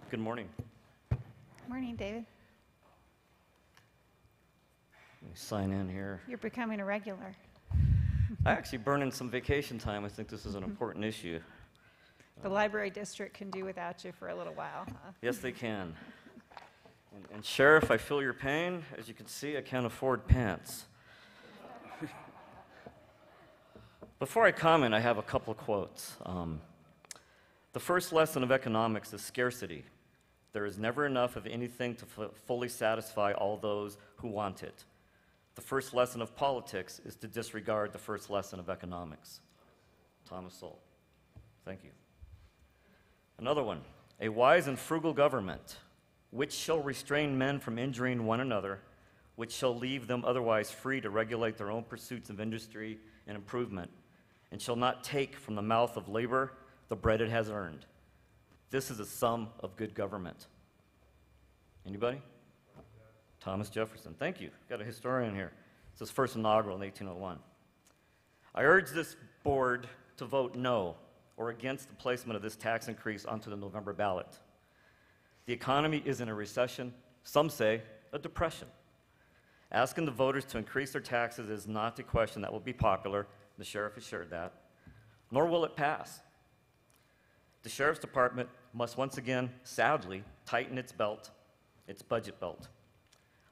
Good morning. Morning, David. Let me sign in here. You're becoming a regular. I actually burn in some vacation time. I think this is an important issue. The library district can do without you for a little while, huh? Yes, they can. And Sheriff, I feel your pain. As you can see, I can't afford pants. Before I comment, I have a couple of quotes. The first lesson of economics is scarcity. There is never enough of anything to fully satisfy all those who want it. The first lesson of politics is to disregard the first lesson of economics. Thomas Sowell. Thank you. Another one. A wise and frugal government, which shall restrain men from injuring one another, which shall leave them otherwise free to regulate their own pursuits of industry and improvement, and shall not take from the mouth of labor the bread it has earned. This is a sum of good government. Anybody? Thomas Jefferson. Thank you. Got a historian here. It's his first inaugural in 1801. I urge this board to vote no or against the placement of this tax increase onto the November ballot. The economy is in a recession, some say a depression. Asking the voters to increase their taxes is not a question that will be popular. The sheriff assured that, nor will it pass. The sheriff's department must once again, sadly, tighten its belt, its budget belt,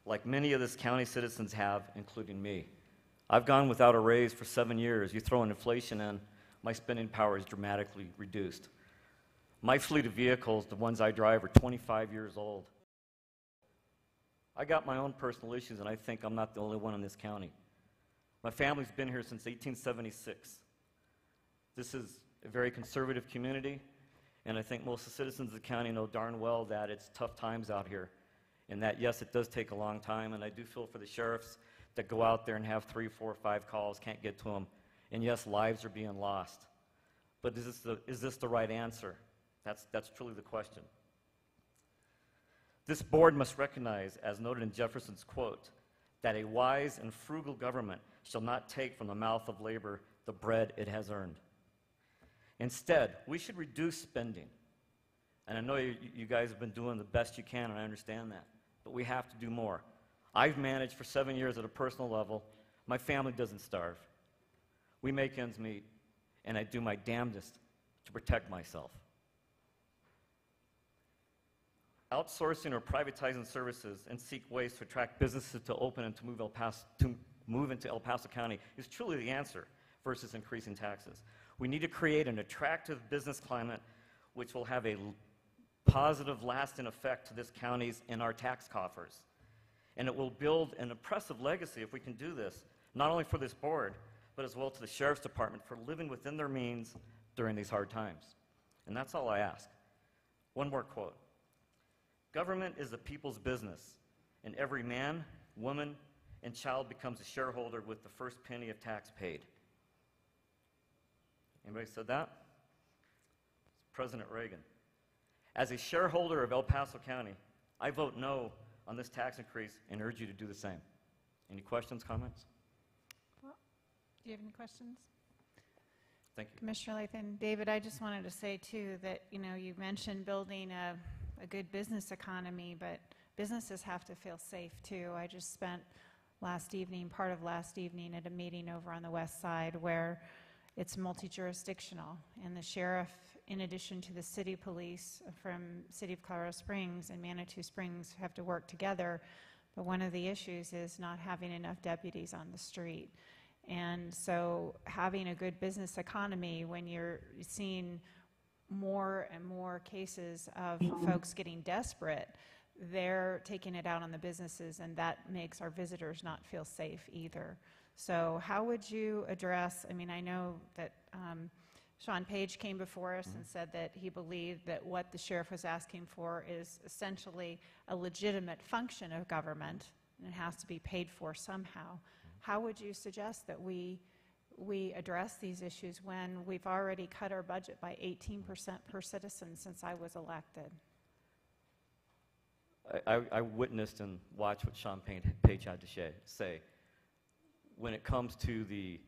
like many of this county citizens have, including me. I've gone without a raise for 7 years. You throw in inflation in, my spending power is dramatically reduced. My fleet of vehicles, the ones I drive, are 25 years old. I got my own personal issues, and I think I'm not the only one in this county. My family's been here since 1876. This is a very conservative community, and I think most of the citizens of the county know darn well that it's tough times out here, and that, yes, it does take a long time, and I do feel for the sheriffs that go out there and have 3, 4, 5 calls, can't get to them, and yes, lives are being lost. But is this the right answer? That's truly the question. This board must recognize, as noted in Jefferson's quote, that a wise and frugal government shall not take from the mouth of labor the bread it has earned. Instead, we should reduce spending. And I know you guys have been doing the best you can, and I understand that, but we have to do more. I've managed for 7 years at a personal level. My family doesn't starve. We make ends meet, and I do my damnedest to protect myself. Outsourcing or privatizing services and seek ways to attract businesses to open and to move into El Paso County is truly the answer versus increasing taxes. We need to create an attractive business climate which will have a positive, lasting effect to this county's and our tax coffers. And it will build an impressive legacy if we can do this, not only for this board, but as well to the Sheriff's Department for living within their means during these hard times. And that's all I ask. One more quote. Government is the people's business, and every man, woman, and child becomes a shareholder with the first penny of tax paid. Anybody said that? It's President Reagan. As a shareholder of El Paso County, I vote no on this tax increase and urge you to do the same. Any questions, comments? Well, do you have any questions? Thank you. Commissioner Lathan. David, I just wanted to say, too, that, you mentioned building a good business economy, but businesses have to feel safe, too. I just spent part of last evening at a meeting over on the west side where it's multi-jurisdictional, and the sheriff, in addition to the city police from City of Colorado Springs and Manitou Springs, have to work together. But one of the issues is not having enough deputies on the street. And so having a good business economy, when you're seeing more and more cases of folks getting desperate, they're taking it out on the businesses, and that makes our visitors not feel safe either. So how would you address, I know that Sean Page came before us and said that he believed that what the sheriff was asking for is essentially a legitimate function of government, and it has to be paid for somehow. How would you suggest that we address these issues when we've already cut our budget by 18% per citizen since I was elected? I witnessed and watched what Sean Page had to say. When it comes to the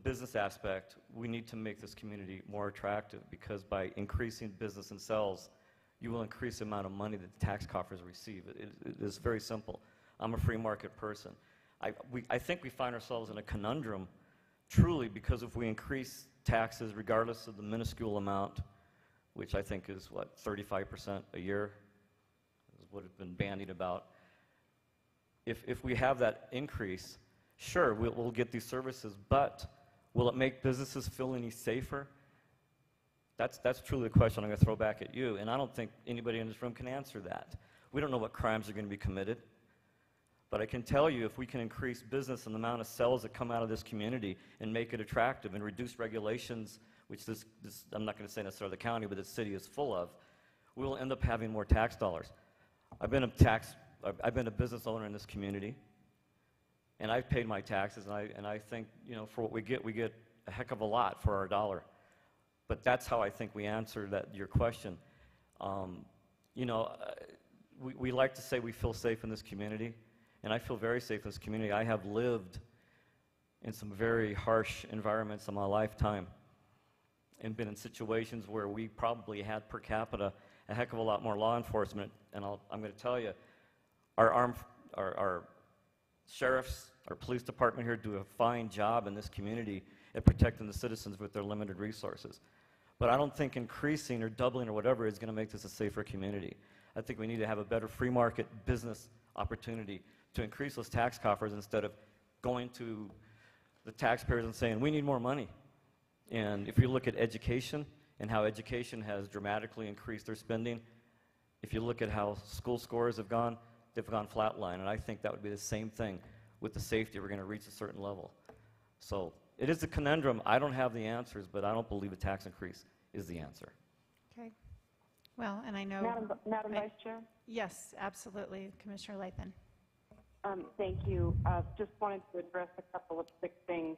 business aspect, we need to make this community more attractive, because by increasing business and sales, you will increase the amount of money that the tax coffers receive. It is very simple. I'm a free market person. I think we find ourselves in a conundrum, truly, because if we increase taxes regardless of the minuscule amount, which I think is, what, 35% a year, is what has been bandied about. If we have that increase, sure, we'll get these services, but will it make businesses feel any safer? That's truly the question I'm going to throw back at you, and I don't think anybody in this room can answer that. We don't know what crimes are going to be committed, but I can tell you if we can increase business and the amount of sales that come out of this community and make it attractive and reduce regulations, which I'm not going to say necessarily the county, but the city is full of, we will end up having more tax dollars. I've been a business owner in this community, and I've paid my taxes, and I think, you know, for what we get a heck of a lot for our dollar. But that's how I think we answer your question. You know, we like to say we feel safe in this community, and I feel very safe in this community. I have lived in some very harsh environments in my lifetime and been in situations where we probably had per capita a heck of a lot more law enforcement. And I'm going to tell you, our sheriffs, our police department here do a fine job in this community at protecting the citizens with their limited resources. But I don't think increasing or doubling or whatever is going to make this a safer community. I think we need to have a better free market business opportunity to increase those tax coffers instead of going to the taxpayers and saying, we need more money. And if you look at education and how education has dramatically increased their spending, if you look at how school scores have gone, they've gone flatline. And I think that would be the same thing with the safety. We're going to reach a certain level. So it is a conundrum. I don't have the answers, but I don't believe a tax increase is the answer. Okay. Well, and I know... Madam Vice Chair? Yes, absolutely. Commissioner Lathan. Thank you. Just wanted to address a couple of quick things.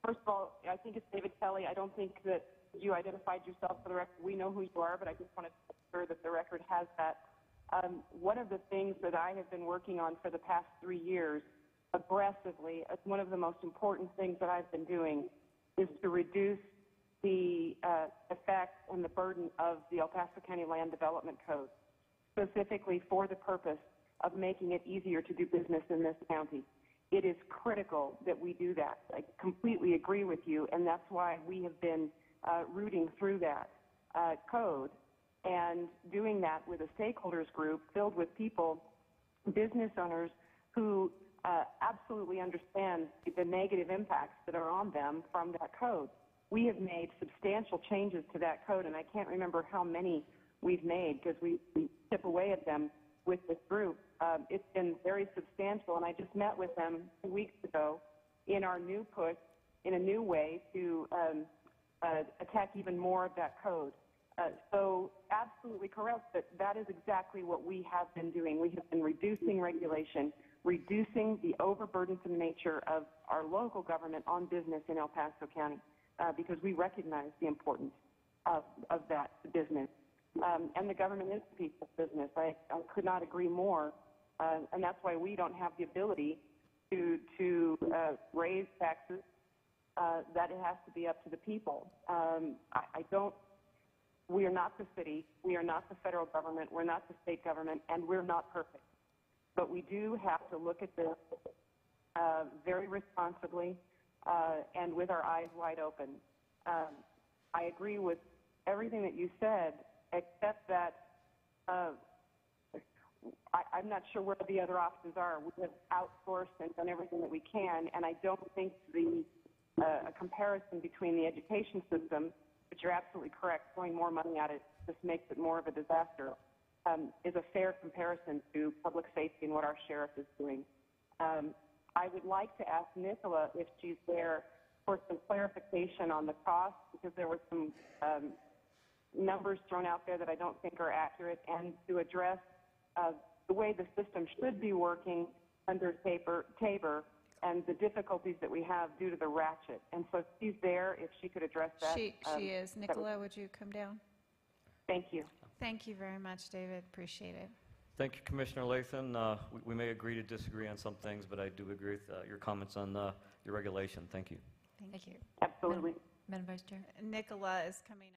First of all, I think it's David Kelly. I don't think that you identified yourself for the record. We know who you are, but I just wanted to make sure that the record has that. One of the things that I have been working on for the past 3 years aggressively, one of the most important things that I've been doing is to reduce the effect and the burden of the El Paso County Land Development Code, specifically for the purpose of making it easier to do business in this county. It is critical that we do that. I completely agree with you, and that's why we have been rooting through that code and doing that with a stakeholders group filled with people, business owners, who absolutely understand the negative impacts that are on them from that code. We have made substantial changes to that code, and I can't remember how many we've made because we chip away at them with this group. It's been very substantial, and I just met with them 2 weeks ago in our new push, in a new way to attack even more of that code. So absolutely correct, but that is exactly what we have been doing. We have been reducing regulation, reducing the overburdensome nature of our local government on business in El Paso County because we recognize the importance of that business. And the government is the people's business. I could not agree more, and that's why we don't have the ability to raise taxes. That it has to be up to the people. We are not the city, we are not the federal government, we're not the state government, and we're not perfect. But we do have to look at this very responsibly and with our eyes wide open. I agree with everything that you said, except that I'm not sure where the other options are. We have outsourced and done everything that we can, and I don't think a comparison between the education system, but you're absolutely correct, throwing more money at it just makes it more of a disaster, is a fair comparison to public safety and what our sheriff is doing. I would like to ask Nicola if she's there for some clarification on the cost, because there were some numbers thrown out there that I don't think are accurate, and to address the way the system should be working under Tabor and the difficulties that we have due to the ratchet. And so if she's there, if she could address that. She is. Nicola, would you come down? Thank you. Thank you very much, David. Appreciate it. Thank you, Commissioner Lathan. We may agree to disagree on some things, but I do agree with your comments on your regulation. Thank you. Thank you. Absolutely. Madam Vice Chair. Nicola is coming.